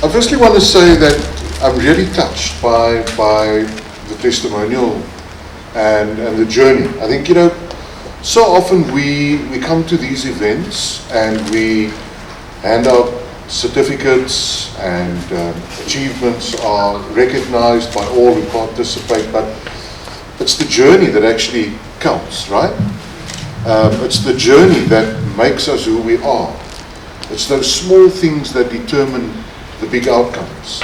I firstly want to say that I'm really touched by the testimonial and the journey. I think, so often we come to these events and we hand out certificates and achievements are recognized by all who participate, but it's the journey that actually counts, right? It's the journey that makes us who we are. It's those small things that determine the big outcomes.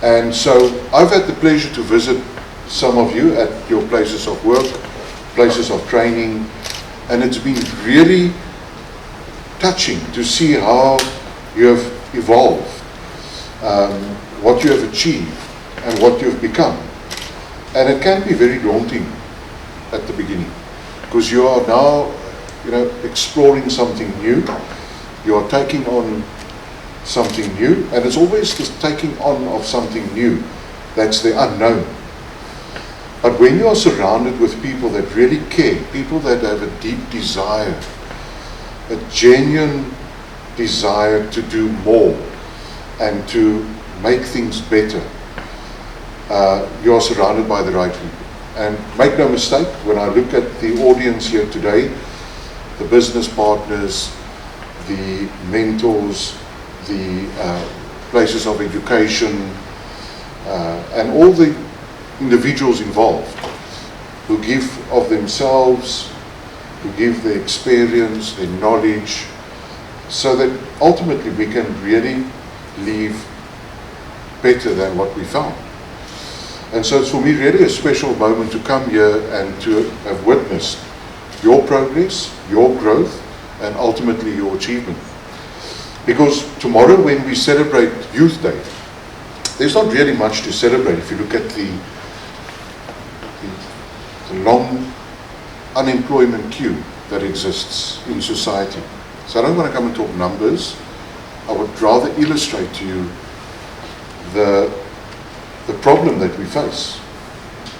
And so I've had the pleasure to visit some of you at your places of work, places of training, and it's been really touching to see how you have evolved, what you have achieved, and what you have become. And it can be very daunting at the beginning, because you are now, exploring something new. You are taking on something new, and it's always this taking on of something new that's the unknown. But when you are surrounded with people that really care, people that have a deep desire, a genuine desire to do more and to make things better, you are surrounded by the right people. And make no mistake, when I look at the audience here today, the business partners, the mentors, the places of education, and all the individuals involved who give of themselves, who give their experience, their knowledge, so that ultimately we can really leave better than what we found. And so it's for me really a special moment to come here and to have witnessed your progress, your growth, and ultimately your achievement. Because tomorrow when we celebrate Youth Day, there's not really much to celebrate if you look at the long unemployment queue that exists in society. So I don't want to come and talk numbers. I would rather illustrate to you the problem that we face.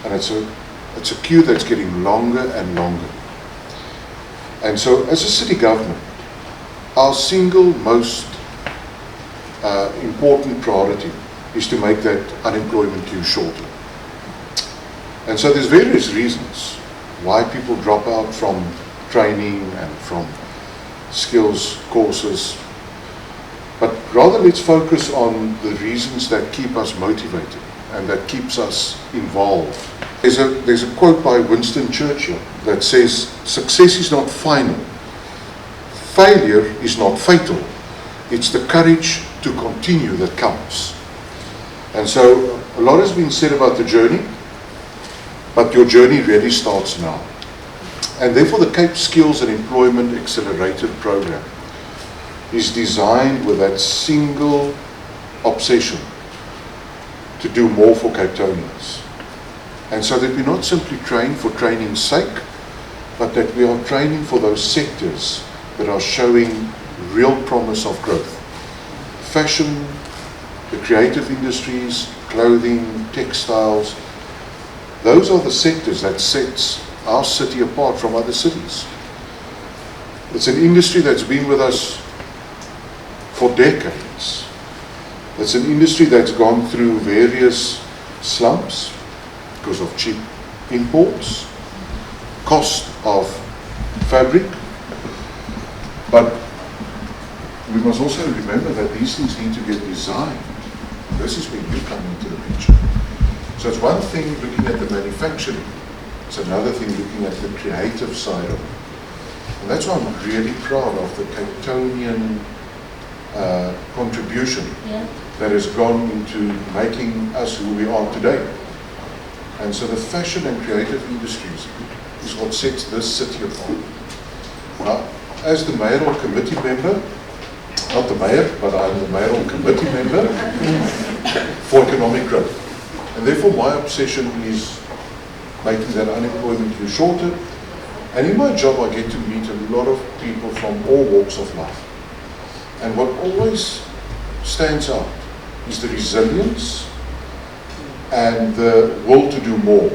And it's a queue that's getting longer and longer. And so as a city government, our single most important priority is to make that unemployment queue shorter. And so there's various reasons why people drop out from training and from skills courses. But rather let's focus on the reasons that keep us motivated and that keeps us involved. There's a quote by Winston Churchill that says, "Success is not final. Failure is not fatal. It's the courage to continue that counts." And so a lot has been said about the journey, but your journey really starts now. And therefore the Cape Skills and Employment Accelerator program is designed with that single obsession to do more for Cape Townians. And so that we not simply train for training's sake, but that we are training for those sectors that are showing real promise of growth. Fashion, the creative industries, clothing, textiles, those are the sectors that sets our city apart from other cities. It's an industry that's been with us for decades. It's an industry that's gone through various slumps because of cheap imports, cost of fabric, but we must also remember that these things need to get designed. This is where you come into the picture. So it's one thing looking at the manufacturing, it's another thing looking at the creative side of it. And that's why I'm really proud of the Capetonian contribution that has gone into making us who we are today. And so the fashion and creative industries is what sets this city apart. Now, as the mayoral committee member, not the mayor, but I'm the mayoral committee member for economic growth. And therefore my obsession is making that unemployment queue shorter. And in my job I get to meet a lot of people from all walks of life. And what always stands out is the resilience and the will to do more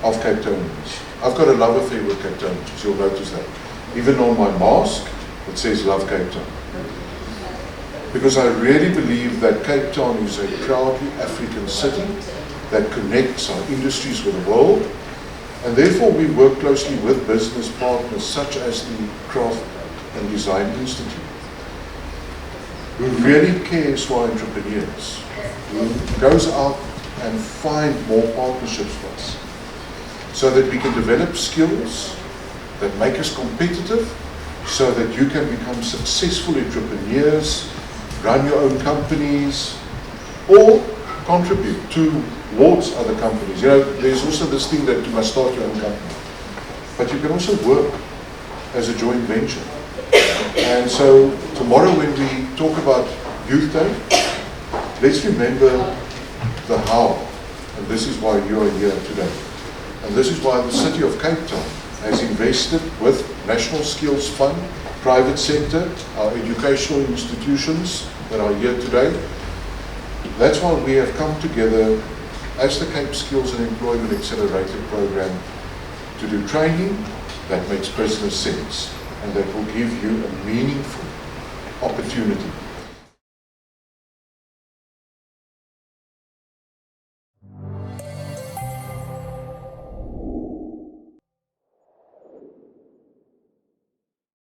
of Cape Townians. I've got a love affair with Cape Townians, you'll notice that. Even on my mask, it says Love Cape Town. because I really believe that Cape Town is a proudly African city that connects our industries with the world, and therefore we work closely with business partners such as the Craft and Design Institute, who really cares for entrepreneurs, who goes out and find more partnerships for us, so that we can develop skills that make us competitive, so that you can become successful entrepreneurs, run your own companies, or contribute towards other companies. You know, there's also this thing that you must start your own company, but you can also work as a joint venture. And so tomorrow when we talk about Youth Day, let's remember the how, and this is why you are here today. And this is why the City of Cape Town has invested with National Skills Fund, private sector, our educational institutions that are here today. That's why we have come together as the Cape Skills and Employment Accelerator program to do training that makes business sense and that will give you a meaningful opportunity